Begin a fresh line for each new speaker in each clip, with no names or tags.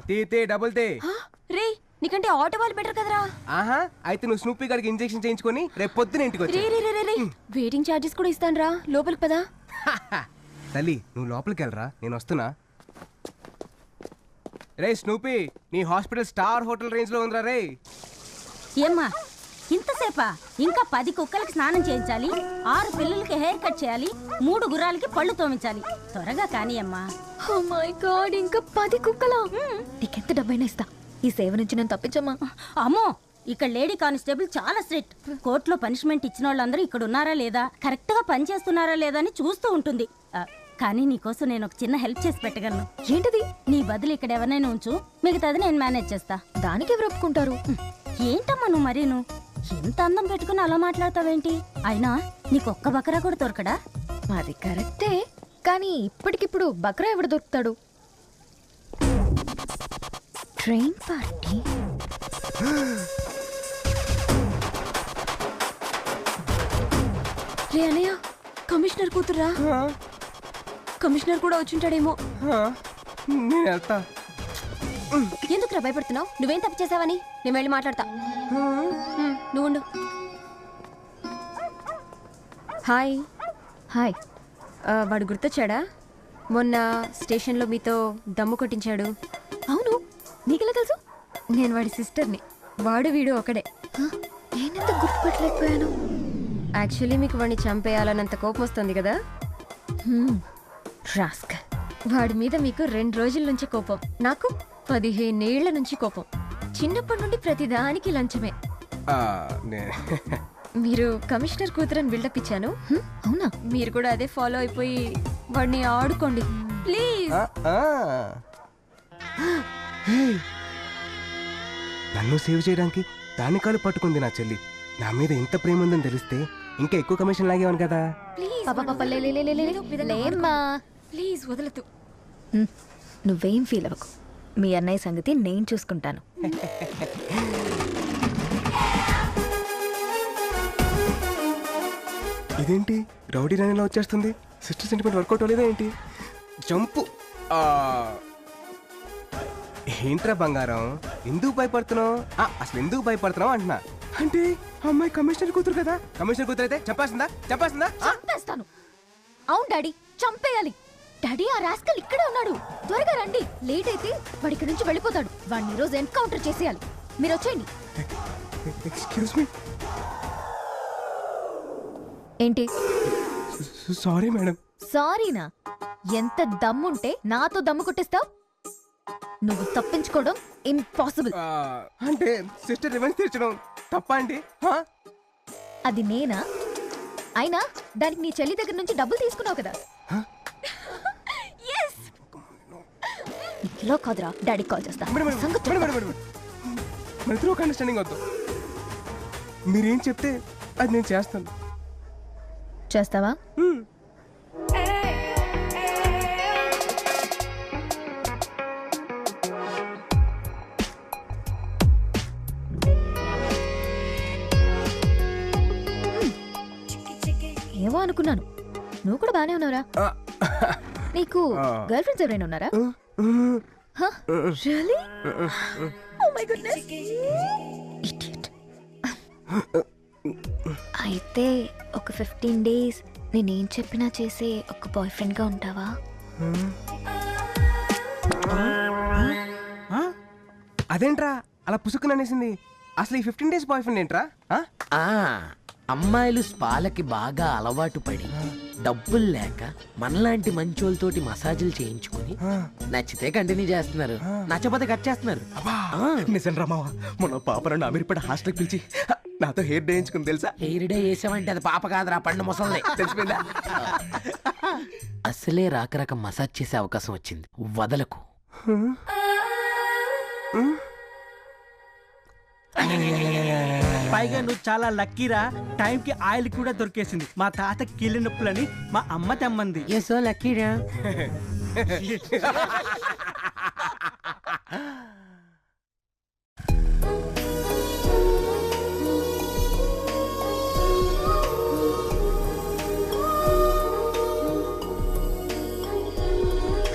తీ డబుల్ తీ.
రే నీకంటే ఆటో వాళ్ళు బెటర్ కదరా.
ఆహా అయితే నువ్వు స్నూపీ గారికి ఇంజెక్షన్ చేయించుకొని రేపు పొద్దున ఇంటికి వచ్చి
వెయిటింగ్ ఛార్జెస్ కూడా ఇస్తాను రా. లోపలికి పదా.
తల్లి నువ్వు లోపలికి వెళ్ళరా, నేను వస్తున్నా. రే స్నూపీ, నీ హాస్పిటల్ స్టార్ హోటల్ రేంజ్ లో ఉందిరా రే.
ఏమ్మా ఇంతసేపా? ఇంకా 10 కుక్కలకి స్నానం చేయించాలి, 6 పిల్లలకి హెయిర్ కట్ చేయాలి, 3 గుర్రాలకి పళ్ళు తోమించాలి. త్వరగా కానీ అమ్మా.
ఓ మై గాడ్, ఇంకా 10 కుక్కలా? నీకెంత డబ్బైనా ఇస్తా, ఈ సేవ నుంచి నేను తప్పించమ్మా.
అమ్మో ఇక్కడ లేడీ కానిస్టేబుల్ చాలా స్ట్రిక్ట్. కోర్టులో పనిష్మెంట్ ఇచ్చిన వాళ్ళందరూ ఇక్కడ ఉన్నారా లేదా, కరెక్ట్ గా పని చేస్తున్నారా లేదా అని చూస్తూ ఉంటుంది. కానీ నీకోసం నేను ఒక చిన్న హెల్ప్ చేసి పెట్టగలను.
ఏంటిది?
నీ బదులు ఇక్కడ ఎవరినైనా ఉంచు, మిగతాది నేను మేనేజ్ చేస్తా.
దానికి ఎవరు ఒప్పుకుంటారు?
ఏంటమ్మా నువ్వు మరీను ఎంత అందం పెట్టుకుని అలా మాట్లాడతావేంటి? అయినా నీకొక్క బకరా కూడా దొరకడా?
అది కరెక్టే, కానీ ఇప్పటికిప్పుడు బక్రా ఎవడు దొరుకుతాడు? Train party? రే అన్నయ్య, కమిషనర్ కూతురా. కమిషనర్ కూడా వచ్చింటాడేమో.
నేను వెళ్తా.
ఎందుకురా భయపడుతున్నావు? నువ్వేం తప్పు చేసావని? నేను వెళ్ళి మాట్లాడతా. నువ్వు హాయ్. హాయ్. వాడు గుర్తొచ్చాడా? మొన్న స్టేషన్లో మీతో దమ్ము కొట్టించాడు. అవును, నీకెలా తెలుసు? నేను వాడి సిస్టర్ని. వాడు వీడు ఒకడే. నేనెంత గుర్తుపట్టలేకపోయాను. యాక్చువల్లీ మీకు వాడిని చంపేయాలన్నంత కోపం వస్తుంది కదా. రాస్కల్. వాడి మీద మీకు 2 రోజుల నుంచి కోపం, నాకు 15 ఏళ్ల నుంచి కోపం. చిన్నప్పటి నుండి ప్రతిదానికి లంచమే. మీరు కమిషనర్ కూతురని బిల్డప్ ఇచ్చాను. అవునా? మీరు కూడా అదే ఫాలో అయిపోయి వాడిని ఆడుకోండి ప్లీజ్.
నన్ను సేవ్ చేయడానికి దాని కాలు పట్టుకుంది నా చెల్లి. నా మీద ఇంత ప్రేమ ఉందని తెలిస్తే ఇంకా ఎక్కువ కమిషన్ లాగేవాను కదా.
ప్లీజ్ వదలదు. నువ్వేం ఫీల్ అవ్వకు, మీ అన్నయ్య సంగతి నేను చూసుకుంటాను.
ఇదేంటి రౌడీ రాణిలా వచ్చేస్తుంది? సిస్టర్ సెంటిమెంట్ వర్కౌట్ అవ్వలేదా ఏంటి? జంపు. ఏంట్రా బంగారం, ఎందుకు భయపడుతున్నావు? అసలు ఎందుకు భయపడుతున్నావు అంటున్నా. అంటే అమ్మాయి కమిషనర్ కూతురు కదా. కమిషనర్ కూతురు అయితే చెప్పాల్సిందా?
చంపేస్తాను. అవును డాడీ, చంపేయాలి. డాడీ, ఆ రాస్కల్ ఇక్కడే ఉన్నాడు. త్వరగా రండి, లేట్ అయితే వాడి ఇక్కడి నుంచి వెళ్ళిపోతాడు. వాడిని ఈ రోజు ఎన్కౌంటర్ చేసేయాలి. మీరు వచ్చేయండి.
Excuse me.
ఏంటి?
Sorry madam.
సారీనా? ఎంత దమ్ముంటే నాతో దమ్ము కొట్టిస్తావు? నువ్వు తప్పించుకోవడం ఇంపాసిబుల్.
అంటే సిస్టర్ రివెంజ్ తీర్చడం తప్ప అండి?
అది నేనా? అయినా దానికి నీ చెల్లి దగ్గర నుంచి డబ్బులు తీసుకున్నావు కదా. ఇలా కాదురా, డాడీ కాల్ చేస్తా.
అండర్స్టాండింగ్ వద్దు. మీరేం చెప్తే అది నేను చేస్తాను.
చేస్తావా? ఏమో అనుకున్నాను. నువ్వు కూడా బానే ఉన్నావురా. నీకు గర్ల్ ఫ్రెండ్స్ ఎవరైనా ఉన్నారా? Really? Oh my goodness. Idiot. అయితే ఒక 15 days నేనేం చెప్పినా చేసే ఒక బాయ్ ఫ్రెండ్ గా ఉంటావా?
అదేంట్రా అలా పుసుకుని అనేసింది? అసలు ఈ 15 days బాయ్ ఫ్రెండ్ ఏంట్రా?
అమ్మాయిలు స్పాలకి బాగా అలవాటు పడి డబ్బులు లేక మనలాంటి మంచోళ్ళతోటి మసాజులు చేయించుకుని నచ్చితే కంటిన్యూ చేస్తున్నారు, నచ్చపోతే కట్ చేస్తున్నారు.
నిజం రామావా, మన పాప నన్ను అమీర్పేట హాస్టల్కి పిలిచి నాతో హెయిర్ డే వేయించుకుని తెలుసా?
హెయిర్ డే వేసామంటే అది పాప కాదురా, పండు ముసలి.
తెలిసిపోయిందా?
అసలే రాక మసాజ్ చేసే అవకాశం వచ్చింది, వదలకు.
పైగా నువ్వు చాలా లక్కీరా, టైంకి ఆయిల్ కూడా దొరికేసింది. మా తాత కీళ్ళ నొప్పులని మా అమ్మ తెమ్మంది.
సో లక్కీరా.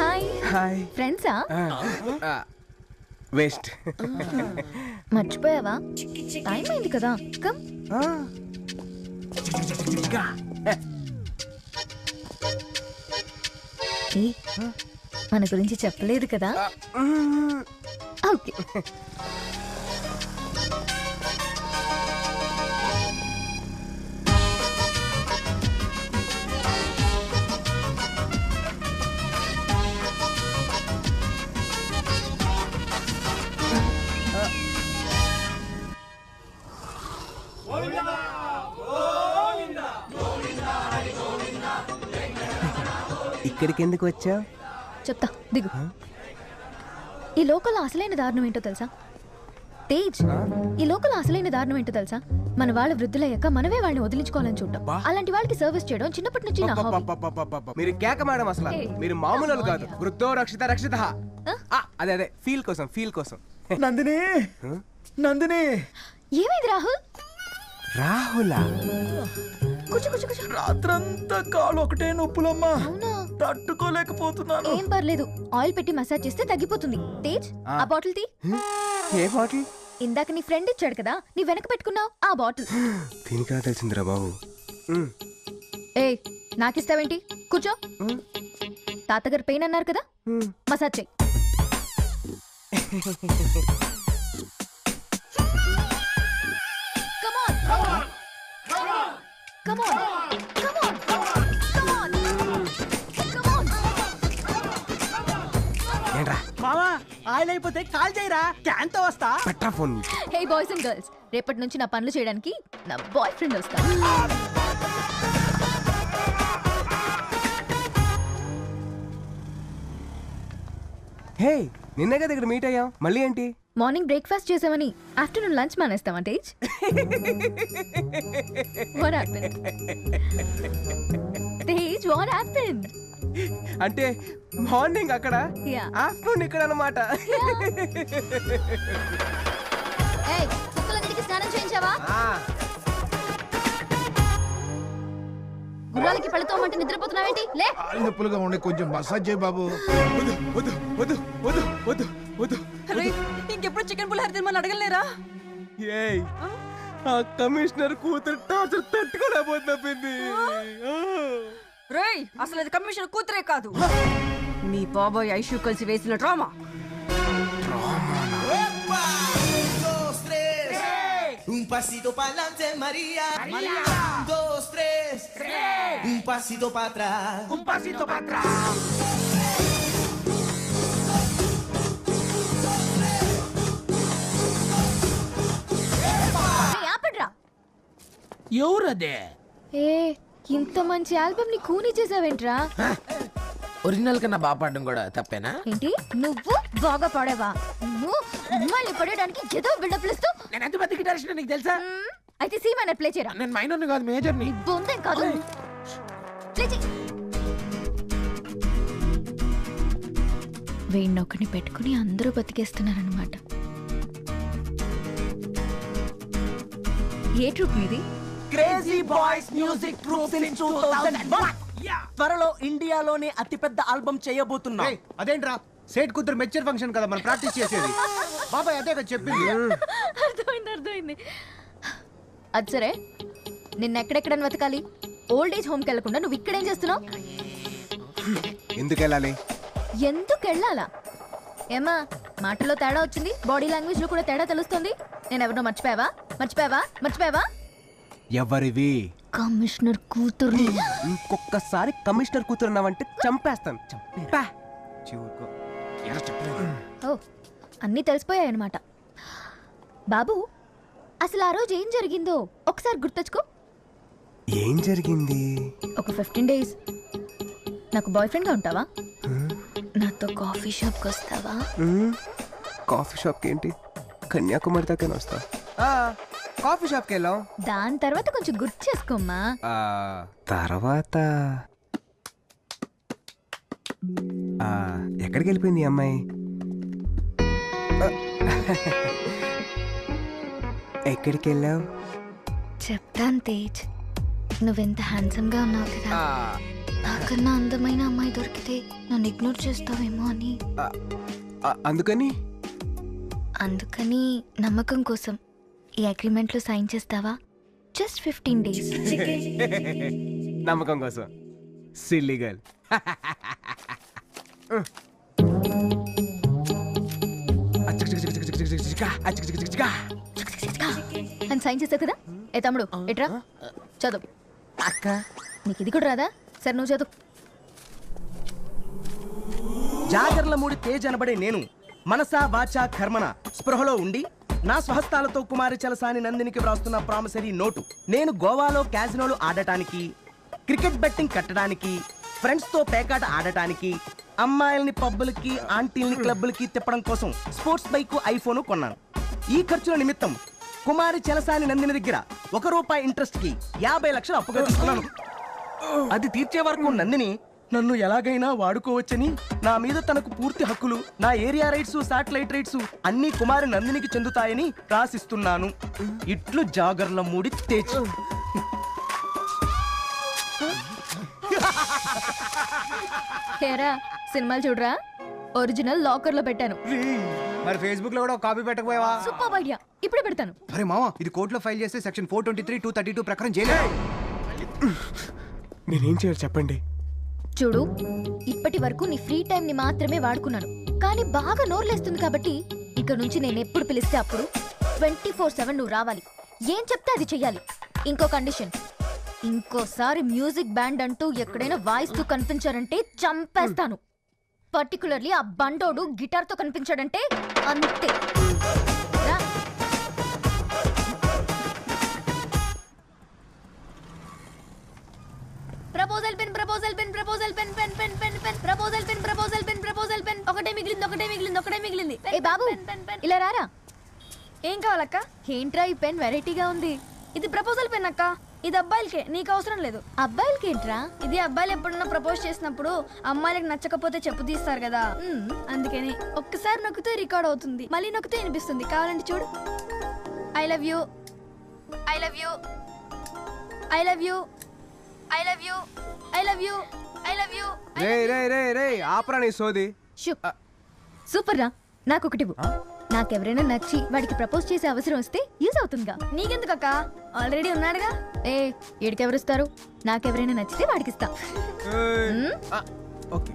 హాయ్.
హాయ్.
ఫ్రెండ్సా?
వేస్ట్.
మర్చిపోయావా? టైం అయింది కదా. కమ్. మన గురించి చెప్పలేదు కదా. ఓకే.
ఇక్కడికి ఎందుకు వచ్చావు?
చెప్తా, దిగు. ఈ లోకల్ అసలైన దారుణం ఏంటో తెలుసా తేజ్? ఈ లోకల్ అసలైన దారుణం ఏంటో తెలుసా? మన వాళ్ళు వృద్ధులయ్యాక మనమే వాళ్ళని వదిలించుకోవాలని చూడటం. అలాంటి వాళ్ళకి సర్వీస్ చేయడం చిన్నప్పటి నుంచి నా హాబీ.
మీరు కేక మేడం, అసలు మీరు మామూలు వాళ్ళు కాదు. వృద్ధో రక్షిత రక్షిత. అదే అదే ఫీల్ కోసం.
నందిని, నందిని.
ఏమైంది రాహుల్?
రాహులా?
కూర్చో.
రాత్రంతా కాలు ఒకటే నొప్పులమ్మా,
అవునా?
తట్టుకోలేకపోతున్నాను.
ఏం పర్లేదు, ఆయిల్ పెట్టి మసాజ్ చేస్తే తగ్గిపోతుంది. తేజ్, ఆ బాటిల్ తీ.
ఏ బాటిల్?
ఇందాక నీ ఫ్రెండ్ ఇచ్చాడు కదా, నీ వెనక పెట్టుకున్నావు ఆ బాటిల్.
దీనికా తెలిసిందిరా బాబు.
ఏ నాకిస్తావేంటి? కూర్చో. తాతగారు పెయిన్ అన్నారు కదా, మసాజ్ చెయ్యి.
మామా ఆయిల్ అయిపోతే కాల్ చేయరా, క్యాన్ తో వస్తా.
పెట్టరా phone.
Hey boys and girls, రేపటి నుంచి నా పనులు చేయడానికి నా బాయ్ ఫ్రెండ్ వస్తాడు.
హే, నిన్నే కదా ఇక్కడ మీట్ అయ్యాం, మళ్ళీ ఏంటి?
మార్నింగ్ బ్రేక్ఫాస్ట్ చేసామని ఆఫ్టర్నూన్ లంచ్ మానేస్తావా Tej? What happened? Tej, what happened?
అంటే మార్నింగ్ అక్కడ,
Yeah.
ఆఫ్టర్నూన్ ఇక్కడ అన్నమాట.
ఏయ్, కుక్కలన్నిటికీ స్నానం చేయించావా? గుర్రాలకి పళ్ళతోమంటే నిద్రపోతున్నావేంటి? లే.
కాళ్ళు నొప్పులుగా ఉండే, కొంచెం మసాజ్ చేయి బాబు.
వద్దు.
ఇంకెప్పుడు చికెన్ పులిహోర తినమని అడగలేరా?
ఏయ్, ఆ కమిషనర్ కూతురు టార్చర్ తట్టుకోలేకపోతుంది.
రేయ్, అసలు అది కమిషనర్ కూతురే కాదు, మీ బాబాయ్ ఐషు కలిసి వేసిన drama.
Un pasito pa'lante, María. María. 2, 3. Un pasito para atrás.
Un pasito para atrás.
ఏయ్, ఆపండ్రా.
ఎవరదే?
ఏ, ఇంత మంచి ఆల్బమ్ ని కూని చేసావేంట్రా?
ఒరిజినల్ కన్నా బాగా పాడడం కూడా తప్పేనా?
ఏంటి, నువ్వు బాగా పాడేవా? నువ్వు అమ్మాయిని పడేయడానికి ఏదో బిల్డప్ ఇస్తూ.
నేను ఎంత పెద్ద గిటారిస్ట్ నీకు తెలుసా?
అయితే సి మైనర్ ప్లే చేయరా.
నేను మైనర్ని కాదు, మేజర్ని.
నీ బొందేం కాదు, ప్లే చేయి. వీణ్ణొకని పెట్టుకుని అందరూ బతికేస్తున్నారనమాట. ఏ ట్రూప్ మీది?
Crazy boys music troupe in 2001. త్వరలో ఇండియాలోనే అతిపెద్ద ఆల్బమ్ చేయబోతున్నా.
అదేంట్రా, సేట్ కూతురు మెచ్చర్ ఫంక్షన్ కదా మనం ప్రాక్టీస్ చేసేది. బాబాయ్ అదే కదా చెప్పింది.
అర్థమైంది. అది సరే, నిన్న ఎక్కడెక్కడని వెతకాలి? ఓల్డ్ ఏజ్ హోమ్కి వెళ్లకుండా నువ్వు ఇక్కడేం చేస్తున్నావు?
ఎందుకు వెళ్ళాలి?
ఎందుకు వెళ్ళాలా? ఏమా, మాటలో తేడా వచ్చింది, బాడీ లాంగ్వేజ్ లో కూడా తేడా తెలుస్తుంది. నేను ఎవరినో మర్చిపోయావా?
ఎవరివి?
కమిషనర్ కూతురు.
ఇంకొకసారి కమిషనర్ కూతురు అన్నావంటే చంపేస్తాను. చంపా.
ఓ, అన్నీ తెలిసిపోయాయన్నమాట. బాబు, అసలు ఆ రోజు ఏం జరిగిందో ఒకసారి గుర్తొచ్చుకో.
ఏం జరిగింది?
ఒక 15 days నాకు బాయ్ ఫ్రెండ్ గా ఉంటావా? నాతో కాఫీ షాప్కి వస్తావా?
కాఫీ షాప్కి ఏంటి, కన్యాకుమారి దాకా వస్తా. కాఫీ షాప్కి వెళ్ళాం.
దాని తర్వాత కొంచెం గుర్తు చేసుకోమ్మా.
తర్వాత ఎక్కడికి వెళ్ళిపోయింది ఈ అమ్మాయి? ఎక్కడికి వెళ్ళావు?
చెప్తాను తేజ్, నువ్వెంత హ్యాండ్సమ్ గా ఉన్నావు కదా. నాకన్నా అందమైన అమ్మాయి దొరికితే నన్ను ఇగ్నోర్ చేస్తావేమో అని.
అందుకని
అందుకని నమ్మకం కోసం ఈ అగ్రిమెంట్లో సైన్ చేస్తావా? Just 15 days.
నమ్మకం కోసం సిల్లీ గర్ల్.
అని సైన్ చేస్తావు కదా? ఏ తమ్ముడు ఎట్రా చదువు.
అక్క
నీకు ఇది కూడా రాదా? సరే నువ్వు చదువు.
జాగర్లమూడి తేజ్ అనబడే నేను మనసా వాచా కర్మణ స్పృహలో ఉండి నా స్వహస్తాలతో కుమారి చలసాని నందినికి వ్రాస్తున్న ప్రామిసరీ నోటు. నేను గోవాలో క్యాజినోలు ఆడటానికి, క్రికెట్ బెట్టింగ్ కట్టడానికి, ఫ్రెండ్స్తో పేకాట ఆడటానికి, అమ్మాయిల్ని పబ్బులకి ఆంటీల్ని క్లబ్బులకి తిప్పడం కోసం స్పోర్ట్స్ బైక్ ఐఫోన్ కొన్నాను. ఈ ఖర్చుల నిమిత్తం కుమారి చలసాని నందిని దగ్గర ₹1 ఇంట్రెస్ట్ కి 50 లక్షలు అప్పుగా తీసుకున్నాను. అది తీర్చే వరకు నందిని నన్ను ఎలాగైనా వాడుకోవచ్చని, నా మీద తనకు పూర్తి హక్కులు, నా ఏరియా రైట్స్, శాటిలైట్ రైట్స్ అన్ని కుమారి నందినికి చెందుతాయని రాసిస్తున్నాను. ఇట్లు జాగర్లమూడి తేజ్.
హేరా సినిమాలు చూడరా? ఒరిజినల్ లాకర్ లో పెట్టాను.
మరి ఫేస్బుక్ లో కూడా ఒక కాపీ పెట్టకపోయావా?
సూపర్ ఐడియా, ఇప్పుడే పెడతాను.
అరే మామ, ఇది కోర్టులో ఫైల్ చేస్తే సెక్షన్ 423, 232 ప్రకారం చేయలేదు.
నేనేం చేయాలి చెప్పండి?
చూడు, ఇప్పటి వరకు నీ ఫ్రీ టైం ని మాత్రమే వాడుకున్నాను, కానీ బాగా నోర్లేస్తుంది కాబట్టి ఇక నుంచి నేను ఎప్పుడు పిలిస్తే అప్పుడు 24/7 నువ్వు రావాలి. ఏం చెప్తే అది చెయ్యాలి. ఇంకో కండిషన్, ఇంకోసారి మ్యూజిక్ బ్యాండ్ అంటూ ఎక్కడైనా వాయిస్తూ కనిపించారంటే చంపేస్తాను. పర్టికులర్లీ ఆ బండోడు గిటార్ తో కనిపించాడంటే అంతే. రా. Proposal pen, proposal pen, proposal pen, pen pen pen pen, proposal pen, proposal pen, proposal pen. ఒకటే మిగిలింది, ఒకటే మిగిలింది, ఒకటే మిగిలింది. ఏ బాబు, ఇలా రారా.
ఏం కావాలక్క?
ఏంట్రా ఈ పెన్ వెరైటీగా ఉంది?
ఇది ప్రపోజల్ పెన్ అక్క. ఇది అబ్బాయిలకే, నీకు అవసరం లేదు.
అబ్బాయిలకి ఏంట్రా?
ఇది అబ్బాయిలు ఎప్పుడన్నా ప్రపోజ్ చేసినప్పుడు అమ్మాయిలకు నచ్చకపోతే చెప్పు తీస్తారు కదా, అందుకని ఒక్కసారి నొక్కితే రికార్డ్ అవుతుంది, మళ్ళీ నొక్కితే వినిపిస్తుంది. కావాలంటే చూడు. I love you, I love you, I love you, I love you, I love you, I love you.
రే రే రే రే ఆపరా నీ సోది.
సూపర్ రా. నాకొకటి నాకెవరైనా నచ్చి వాడికి ప్రపోజ్ చేసే అవసరం వస్తే యూజ్ అవుతుందిగా.
నీకెందుకక్క, ఆల్రెడీ ఉన్నాడుగా.
ఏ ఏడికెవరిస్తారు? నాకెవరైనా నచ్చితే వాడికిస్తా.
ఓకే.